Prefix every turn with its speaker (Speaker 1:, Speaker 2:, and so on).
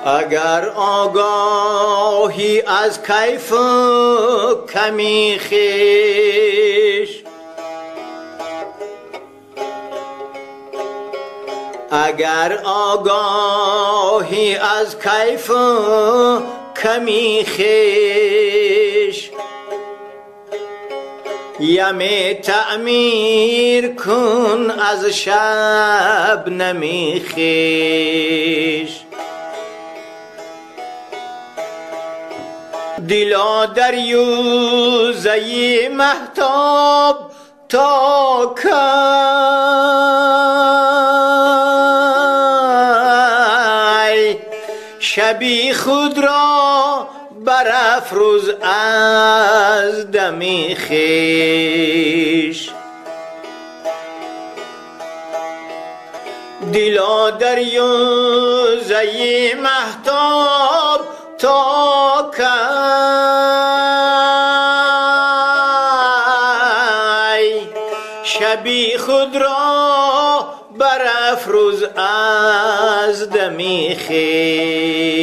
Speaker 1: اگر آگاهی از کیف کمی خویش، اگر آگاهی از کیف کمی خویش، یمی تعمیر کن از شب نمی خویش. دلا دریوزه مهتاب تا کی، شبی خود را برافروز از دم خویش. دلا دریوزه مهتاب تا کی، شبی خود را برافروز از دم خویش.